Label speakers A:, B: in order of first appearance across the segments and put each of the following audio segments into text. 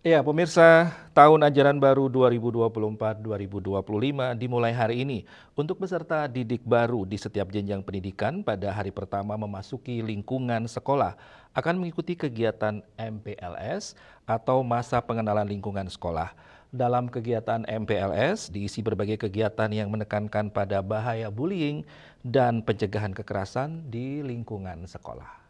A: Ya, pemirsa, tahun ajaran baru 2024-2025 dimulai hari ini. Untuk peserta didik baru di setiap jenjang pendidikan pada hari pertama memasuki lingkungan sekolah akan mengikuti kegiatan MPLS atau masa pengenalan lingkungan sekolah. Dalam kegiatan MPLS diisi berbagai kegiatan yang menekankan pada bahaya bullying dan pencegahan kekerasan di lingkungan sekolah.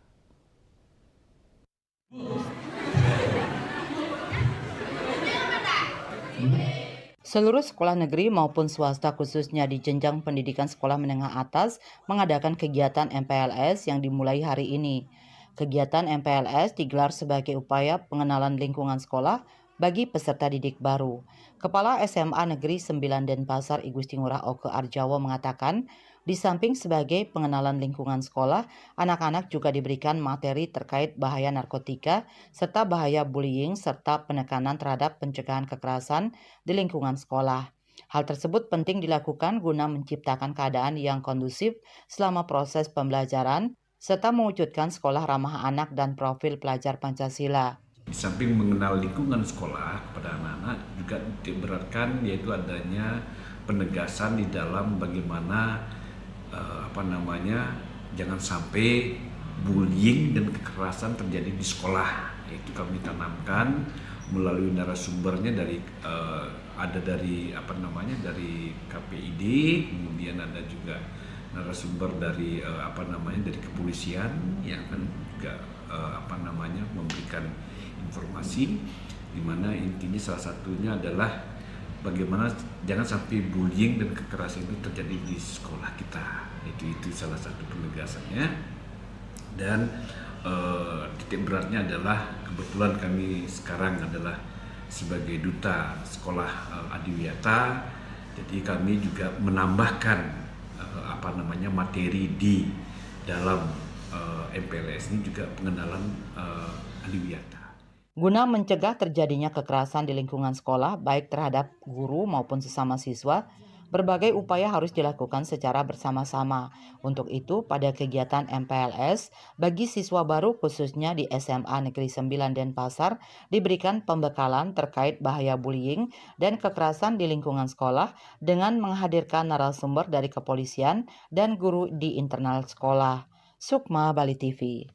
B: Seluruh sekolah negeri maupun swasta khususnya di jenjang pendidikan sekolah menengah atas mengadakan kegiatan MPLS yang dimulai hari ini. Kegiatan MPLS digelar sebagai upaya pengenalan lingkungan sekolah bagi peserta didik baru. Kepala SMA Negeri 9 Denpasar I Gusti Ngurah Oke Arjawo mengatakan, di samping sebagai pengenalan lingkungan sekolah, anak-anak juga diberikan materi terkait bahaya narkotika serta bahaya bullying serta penekanan terhadap pencegahan kekerasan di lingkungan sekolah. Hal tersebut penting dilakukan guna menciptakan keadaan yang kondusif selama proses pembelajaran serta mewujudkan sekolah ramah anak dan profil pelajar Pancasila.
C: Di samping mengenal lingkungan sekolah kepada anak-anak juga diberatkan yaitu adanya penegasan di dalam bagaimana jangan sampai bullying dan kekerasan terjadi di sekolah. Itu kami tanamkan melalui narasumbernya dari KPID, kemudian ada juga narasumber dari dari kepolisian yang akan juga memberikan informasi, di mana intinya salah satunya adalah bagaimana jangan sampai bullying dan kekerasan itu terjadi di sekolah kita. Itu salah satu penegasannya. Dan titik beratnya adalah kebetulan kami sekarang adalah sebagai duta sekolah adiwiyata, jadi kami juga menambahkan materi di dalam MPLS ini juga pengenalan adiwiyata.
B: Guna mencegah terjadinya kekerasan di lingkungan sekolah, baik terhadap guru maupun sesama siswa, berbagai upaya harus dilakukan secara bersama-sama. Untuk itu, pada kegiatan MPLS, bagi siswa baru khususnya di SMA Negeri 9 Denpasar, diberikan pembekalan terkait bahaya bullying dan kekerasan di lingkungan sekolah dengan menghadirkan narasumber dari kepolisian dan guru di internal sekolah. Sukma Bali TV.